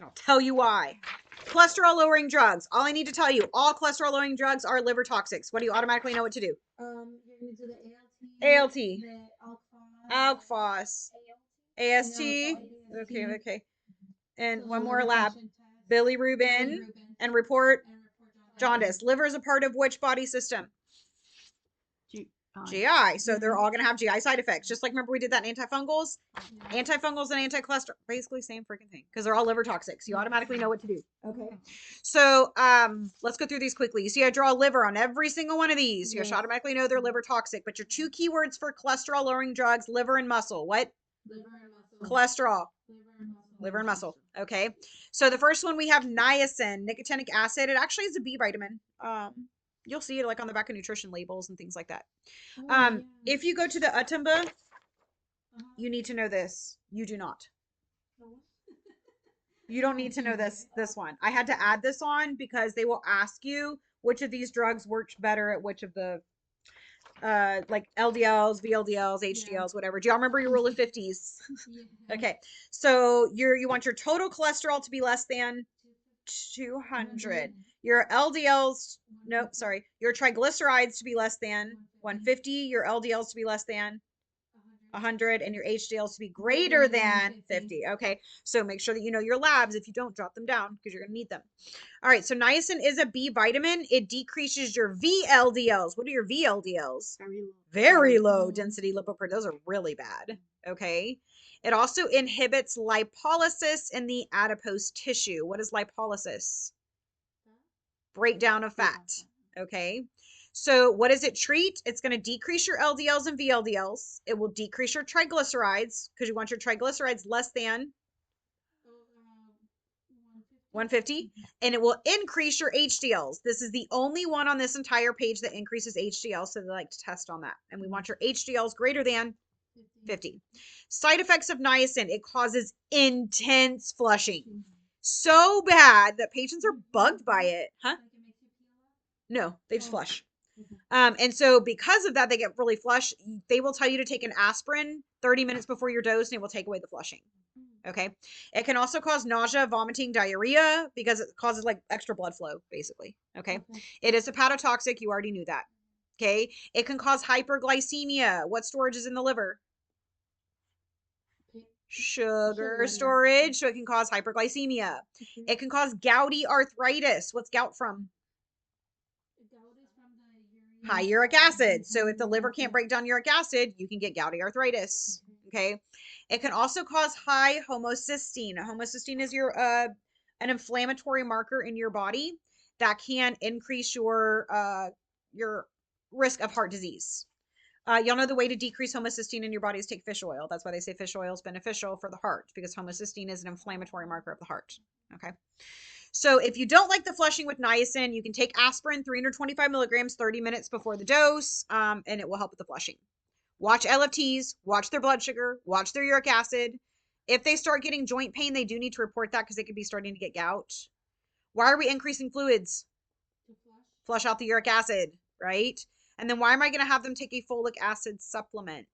I'll tell you why. Cholesterol lowering drugs. All I need to tell you, all cholesterol lowering drugs are liver toxics. What do you automatically know what to do? You're gonna do the ALT, ALT, the Alkphos, AST. Okay, okay. And one more lab. Bilirubin and report jaundice. Liver is a part of which body system? GI. So they're all going to have GI side effects. Just like remember we did that in antifungals? Antifungals and anti-cholesterol, basically same freaking thing because they're all liver toxics. You automatically know what to do. Okay. So let's go through these quickly. You see I draw liver on every single one of these. You should automatically know they're liver toxic. But your two keywords for cholesterol lowering drugs, liver and muscle. What? Liver and muscle. Cholesterol. Liver and muscle. Liver and muscle. Okay. So the first one we have niacin, nicotinic acid. It actually is a B vitamin. You'll see it like on the back of nutrition labels and things like that. If you go to the Atumba, you need to know this. You do not. You don't need to know this one. I had to add this on because they will ask you which of these drugs works better at which of the like LDLs, VLDLs, HDLs, whatever. Do y'all remember your rule of 50s? Okay. So you want your total cholesterol to be less than 200. Your LDLs, nope, sorry. Your triglycerides to be less than 150. Your LDLs to be less than 100. And your HDLs to be greater than 50. Okay. So make sure that you know your labs. If you don't, drop them down because you're going to need them. All right. So niacin is a B vitamin. It decreases your VLDLs. What are your VLDLs? Very low density lipoproteins. Those are really bad. Okay. It also inhibits lipolysis in the adipose tissue. What is lipolysis? Breakdown of fat. Okay. So what does it treat? It's going to decrease your LDLs and VLDLs. It will decrease your triglycerides because you want your triglycerides less than 150. And it will increase your HDLs. This is the only one on this entire page that increases HDL. So they like to test on that. And we want your HDLs greater than 50. Side effects of niacin. It causes intense flushing. So bad that patients are bugged by it. Huh? No, they just flush. And so because of that, they get really flush. They will tell you to take an aspirin 30 minutes before your dose and it will take away the flushing. Okay. It can also cause nausea, vomiting, diarrhea because it causes like extra blood flow, basically. Okay. It is hepatotoxic. You already knew that. Okay. It can cause hyperglycemia. What storage is in the liver? Sugar storage. So it can cause hyperglycemia. It can cause gouty arthritis. What's gout from? High uric acid. So if the liver can't break down uric acid, you can get gouty arthritis. Okay. It can also cause high homocysteine. Homocysteine is an inflammatory marker in your body that can increase your risk of heart disease. Y'all know the way to decrease homocysteine in your body is take fish oil. That's why they say fish oil is beneficial for the heart because homocysteine is an inflammatory marker of the heart. Okay. So if you don't like the flushing with niacin, you can take aspirin 325 milligrams 30 minutes before the dose, and it will help with the flushing. Watch LFTs, watch their blood sugar, watch their uric acid. If they start getting joint pain, they do need to report that because they could be starting to get gout. Why are we increasing fluids? Flush out the uric acid, right? And then why am I going to have them take a folic acid supplement?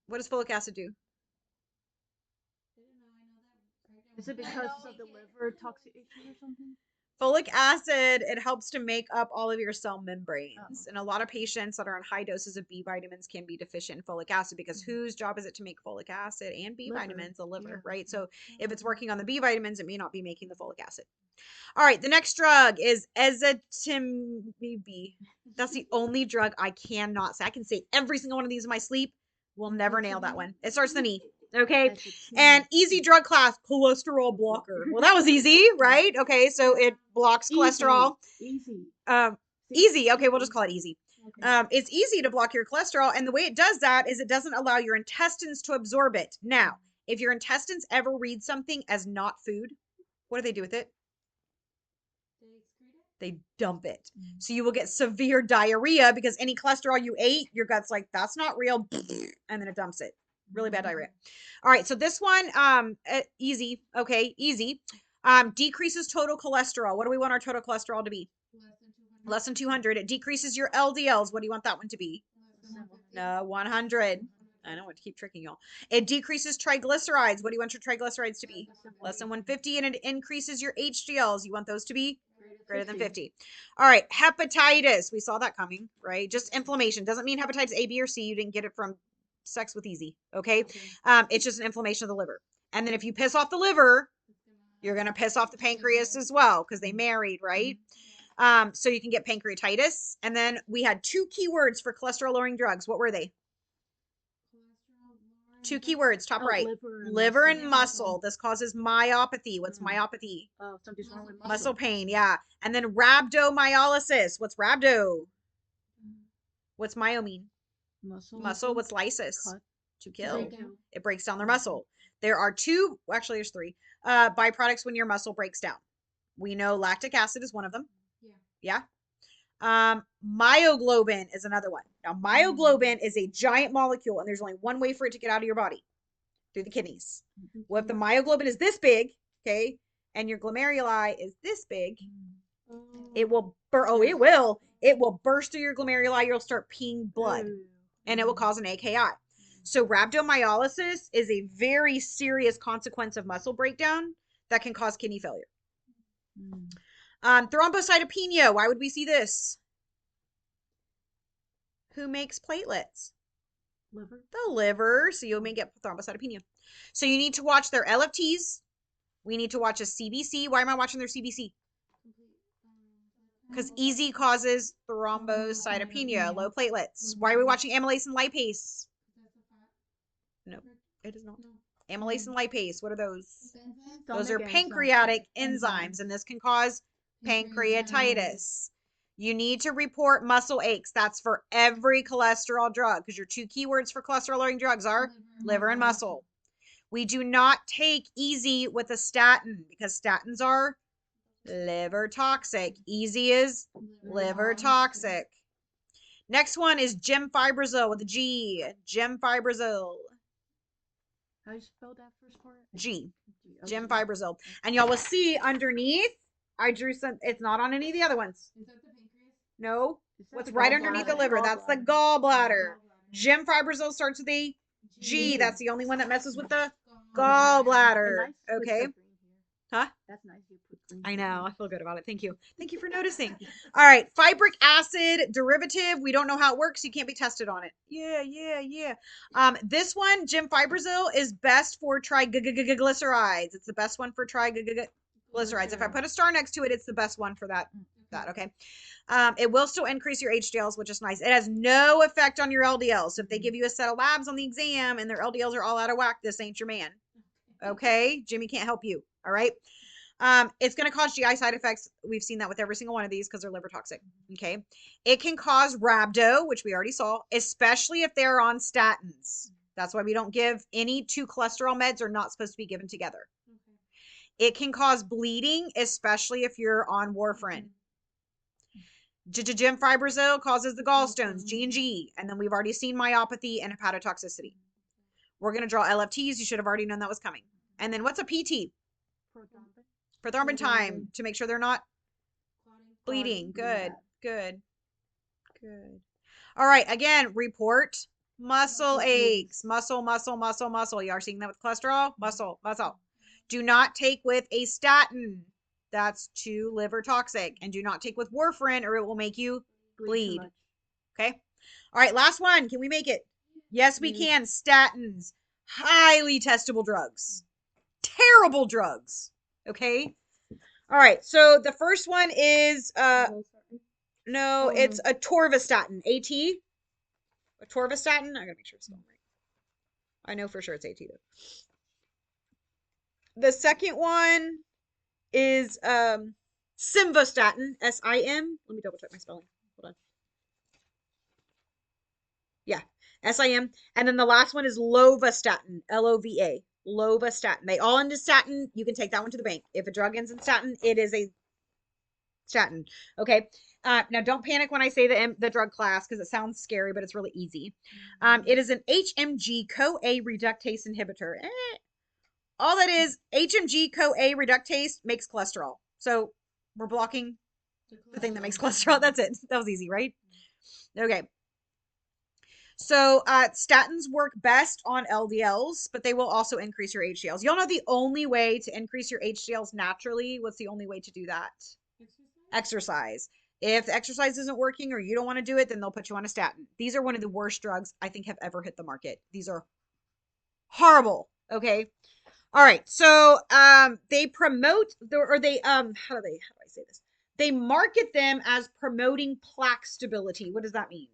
What does folic acid do? Is it because of the liver toxication or something? Folic acid, it helps to make up all of your cell membranes. And a lot of patients that are on high doses of B vitamins can be deficient in folic acid because whose job is it to make folic acid and B vitamins? The liver, right? So if it's working on the B vitamins, it may not be making the folic acid. All right, the next drug is Ezetimibe. That's the only drug I cannot say. I can say every single one of these in my sleep. We'll never nail that one. It starts with an E. Okay. And easy drug class, cholesterol blocker. Well, that was easy, right? Okay. So it blocks cholesterol. Easy. Easy. Okay. We'll just call it easy. Okay. It's easy to block your cholesterol. And the way it does that is it doesn't allow your intestines to absorb it. Now, if your intestines ever read something as not food, what do with it? They dump it. So you will get severe diarrhea because any cholesterol you ate, your gut's like, that's not real. And then it dumps it. Really bad diarrhea. All right. So this one, easy. Okay. Easy. Decreases total cholesterol. What do we want our total cholesterol to be? Less than 200. It decreases your LDLs. What do you want that one to be? No, 100. I don't want to keep tricking y'all. It decreases triglycerides. What do you want your triglycerides to be? Less than 150. And it increases your HDLs. You want those to be greater than 50. All right. Hepatitis. We saw that coming, right? Just inflammation. Doesn't mean hepatitis A, B, or C. You didn't get it from sex with easy. Okay. It's just an inflammation of the liver. And then if you piss off the liver, you're going to piss off the pancreas as well because they married, right? So you can get pancreatitis. And then we had 2 keywords for cholesterol lowering drugs. What were they? 2 keywords, top right. Liver and muscle. This causes myopathy. What's myopathy? Something's wrong with Muscle pain, yeah. And then rhabdomyolysis. What's rhabdo? What's myo mean? Muscle. What's lysis? Cut. To kill. It breaks down their muscle. There are 2, actually there's 3, byproducts when your muscle breaks down. We know lactic acid is one of them. Yeah. Myoglobin is another one. Now, myoglobin is a giant molecule, and there's only one way for it to get out of your body, through the kidneys. Well, if the myoglobin is this big, okay, and your glomeruli is this big, it will it will burst through your glomeruli. You'll start peeing blood, and it will cause an AKI. So rhabdomyolysis is a very serious consequence of muscle breakdown that can cause kidney failure. Thrombocytopenia. Why would we see this? Who makes platelets? Liver. The liver. So you may get thrombocytopenia. So you need to watch their LFTs. We need to watch a CBC. Why am I watching their CBC? Because EZ causes thrombocytopenia, low platelets. Why are we watching amylase and lipase? No, it is not. Amylase and lipase. What are those? Those are pancreatic enzymes, and this can cause pancreatitis. You need to report muscle aches. That's for every cholesterol drug, because your 2 keywords for cholesterol lowering drugs are liver and muscle. We do not take EZ with a statin because statins are liver toxic. EZ is liver toxic. Next one is Gemfibrozil with a G. Gemfibrozil. How do you spell that first part? G. Gemfibrozil. And y'all will see underneath, I drew some, it's not on any of the other ones. Is that the pancreas? No. What's right underneath the liver? That's the gallbladder. Gemfibrozil starts with a G. That's the only one that messes with the gallbladder. Okay. Huh? That's nice. You put green. I know. I feel good about it. Thank you. Thank you for noticing. All right. Fibric acid derivative. We don't know how it works. You can't be tested on it. Yeah. This one, Gemfibrozil, is best for triglycerides. It's the best one for triglycerides. If I put a star next to it, it's the best one for that. Okay. It will still increase your HDLs, which is nice. It has no effect on your LDLs. So if they give you a set of labs on the exam and their LDLs are all out of whack, this ain't your man. Okay. Jimmy can't help you. All right. It's going to cause GI side effects. We've seen that with every single one of these because they're liver toxic. Okay. It can cause rhabdo, which we already saw, especially if they're on statins. That's why we don't give any 2 cholesterol meds are not supposed to be given together. It can cause bleeding, especially if you're on warfarin. Gemfibrozil causes the gallstones, G and G. And then we've already seen myopathy and hepatotoxicity. We're going to draw LFTs. You should have already known that was coming. And then what's a PT? Prothrombin time to make sure they're not bleeding. Good. All right. Again, report muscle aches. Muscle. You are seeing that with cholesterol? Muscle. Do not take with a statin. That's too liver toxic. And do not take with warfarin or it will make you bleed. Okay. All right. Last one. Can we make it? Yes, we can. Statins. Highly testable drugs. Terrible drugs. Okay. All right. So the first one is no, it's Atorvastatin. AT. Atorvastatin. I gotta make sure it's spelled right. I know for sure it's AT though. The second one is Simvastatin. SIM. Let me double check my spelling. Hold on. Yeah. SIM. And then the last one is Lovastatin. LOVA. Lovastatin. They all end in statin. You can take that one to the bank. If a drug ends in statin, it is a statin. Okay. Now don't panic when I say the drug class because it sounds scary, but it's really easy. It is an HMG-CoA reductase inhibitor. All that is, HMG-CoA reductase makes cholesterol. So we're blocking The thing that makes cholesterol. That's it. That was easy, right? Okay. So statins work best on LDLs, but they will also increase your HDLs. Y'all know the only way to increase your HDLs naturally, what's the only way to do that? Exercise. If the exercise isn't working or you don't want to do it, then they'll put you on a statin. These are one of the worst drugs I think have ever hit the market. These are horrible. Okay. All right. So they promote or they how do I say this? They market them as promoting plaque stability. What does that mean?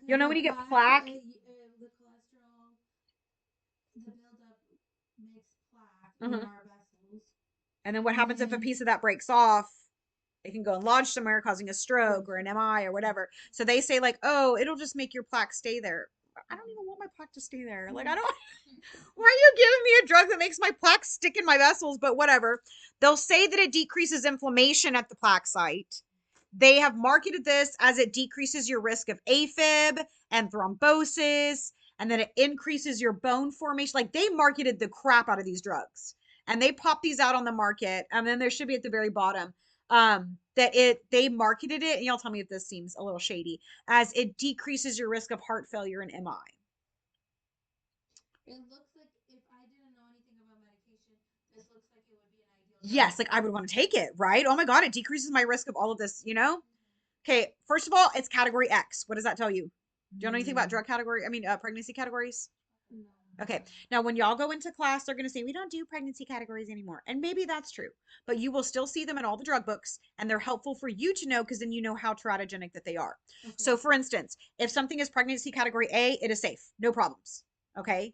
You know when you get plaque? The cholesterol, the buildup makes plaque in Mhm. our vessels. And then what happens if a piece of that breaks off? It can go and lodge somewhere, causing a stroke or an MI or whatever. So they say like, oh, it'll just make your plaque stay there. I don't even want my plaque to stay there. Like, I don't. Why are you giving me a drug that makes my plaque stick in my vessels? But whatever. They'll say that it decreases inflammation at the plaque site. They have marketed this as it decreases your risk of AFib and thrombosis, and then it increases your bone formation. Like they marketed the crap out of these drugs, and they pop these out on the market. And then there should be at the very bottom they marketed it, and y'all tell me if this seems a little shady, as it decreases your risk of heart failure and MI. It looks like if I didn't know anything about medication, this looks like it would be an ideal. Yes, like I would want to take it, right? Oh my God, it decreases my risk of all of this, you know? Okay, first of all, it's category X. What does that tell you? Do you know anything about drug category? I mean, pregnancy categories? No. Okay, now when y'all go into class, they're going to say, we don't do pregnancy categories anymore. And maybe that's true, but you will still see them in all the drug books, and they're helpful for you to know because then you know how teratogenic that they are. Okay. So for instance, if something is pregnancy category A, it is safe, no problems. Okay.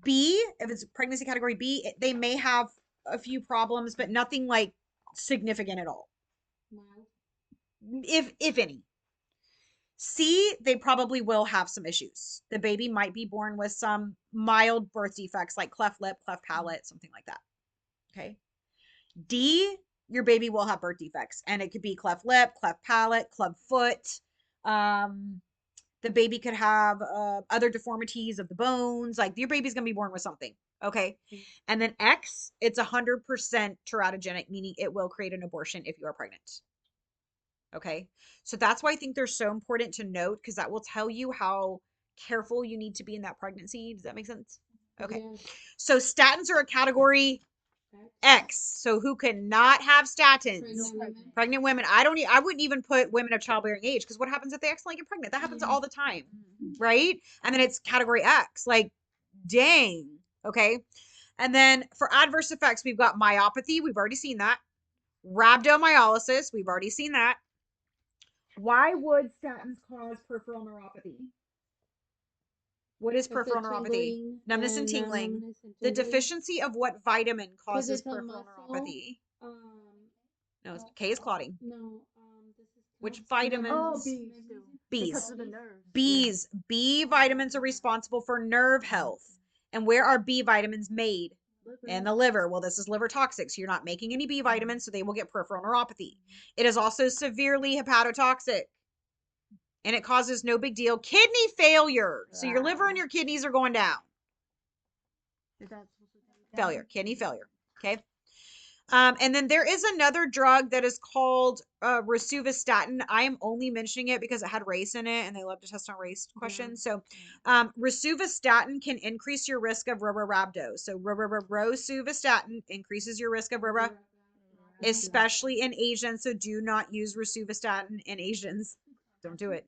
B, if it's pregnancy category B, they may have a few problems, but nothing like significant at all. Mild. If any. C, they probably will have some issues. The baby might be born with some mild birth defects like cleft lip, cleft palate, something like that. Okay. D, your baby will have birth defects, and it could be cleft lip, cleft palate, club foot. The baby could have other deformities of the bones. Like your baby's gonna be born with something. Okay. And then X, it's 100% teratogenic, meaning it will create an abortion if you are pregnant. Okay. So that's why I think they're so important to note, because that will tell you how careful you need to be in that pregnancy. Does that make sense? Okay. Yeah. So statins are a category X. So who cannot have statins? Pregnant women. I wouldn't even put women of childbearing age, because what happens if they accidentally get pregnant? That happens all the time, right? And then it's category X. Like, dang. Okay. And then for adverse effects, we've got myopathy. We've already seen that. Rhabdomyolysis. We've already seen that. Why would statins cause peripheral neuropathy? What is peripheral neuropathy? Numbness and tingling. The deficiency of what vitamin causes peripheral neuropathy? No, K is clotting. No, this is Which vitamins? Oh, B's too. B's. Because of the nerves. B's. B vitamins are responsible for nerve health. And where are B vitamins made? In the liver. Well, this is liver toxic, so you're not making any B vitamins, so they will get peripheral neuropathy. It is also severely hepatotoxic, and it causes no big deal kidney failure. So your liver and your kidneys are going down. Failure, kidney failure. Okay. And then there is another drug that is called rosuvastatin. I am only mentioning it because it had race in it, and they love to test on race questions. So rosuvastatin can increase your risk of rhabdo. So rosuvastatin increases your risk of especially in Asians. So do not use rosuvastatin in Asians. Don't do it.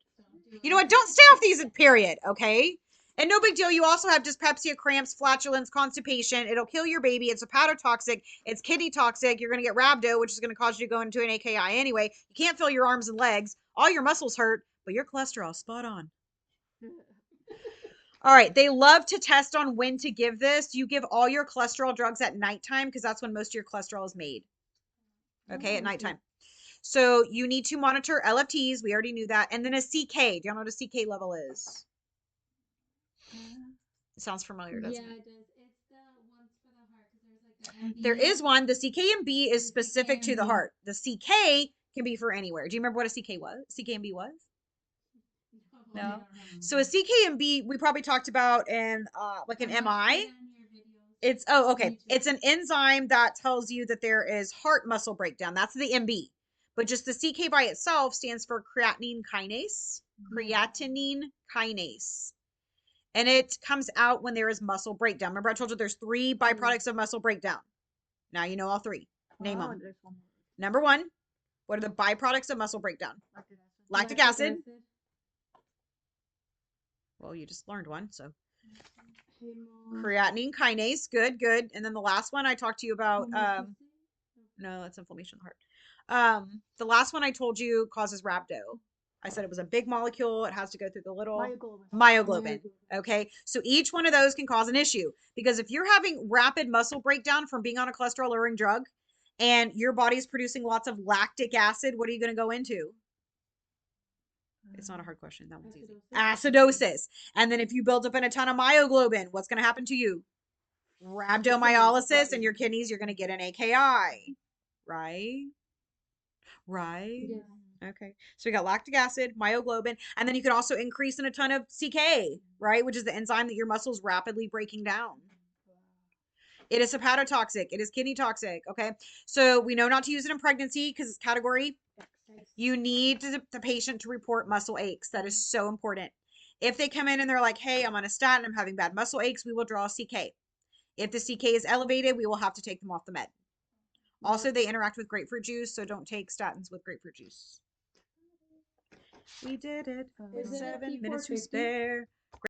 You know what? Don't stay off these, period. Okay. And no big deal. You also have dyspepsia, cramps, flatulence, constipation. It'll kill your baby. It's hepatotoxic. It's kidney toxic. You're going to get rhabdo, which is going to cause you to go into an AKI anyway. You can't feel your arms and legs. All your muscles hurt, but your cholesterol, spot on. All right. They love to test on when to give this. You give all your cholesterol drugs at nighttime because that's when most of your cholesterol is made. Okay, at nighttime. So you need to monitor LFTs. We already knew that. And then a CK. Do y'all know what a CK level is? It sounds familiar, doesn't it? Yeah, it does. It's the ones for the heart, because there's like There is one. The CK&B is specific to the heart. The CK can be for anywhere. Do you remember what a CK was? CK&B was? No. So a CK&B we probably talked about in like an MI. It's okay. It's an enzyme that tells you that there is heart muscle breakdown. That's the MB. But just the CK by itself stands for creatinine kinase. Creatinine kinase. And it comes out when there is muscle breakdown. Remember I told you there's 3 byproducts of muscle breakdown. Now you know all 3. Name them. There's one more. Number 1, what are the byproducts of muscle breakdown? Lactic acid. Well, you just learned one, so creatinine kinase, good. And then the last one I talked to you about, no, that's inflammation of the heart. The last one I told you causes rhabdo. I said it was a big molecule. It has to go through the little myoglobin. Okay, so each one of those can cause an issue, because if you're having rapid muscle breakdown from being on a cholesterol lowering drug and your body's producing lots of lactic acid, what are you going to go into? It's not a hard question. That one's easy. Acidosis. And then if you build up in a ton of myoglobin, what's going to happen to you? Rhabdomyolysis, and your kidneys, you're going to get an AKI. Right? Yeah. Okay. So we got lactic acid, myoglobin, and then you can also increase in a ton of CK, right? Which is the enzyme that your muscles rapidly breaking down. It is hepatotoxic. It is kidney toxic. Okay. So we know not to use it in pregnancy because it's category. You need the patient to report muscle aches. That is so important. If they come in and they're like, hey, I'm on a statin, I'm having bad muscle aches, we will draw a CK. If the CK is elevated, we will have to take them off the med. Also, they interact with grapefruit juice, so don't take statins with grapefruit juice. We did it. Is it 7 a minutes to P450? spare.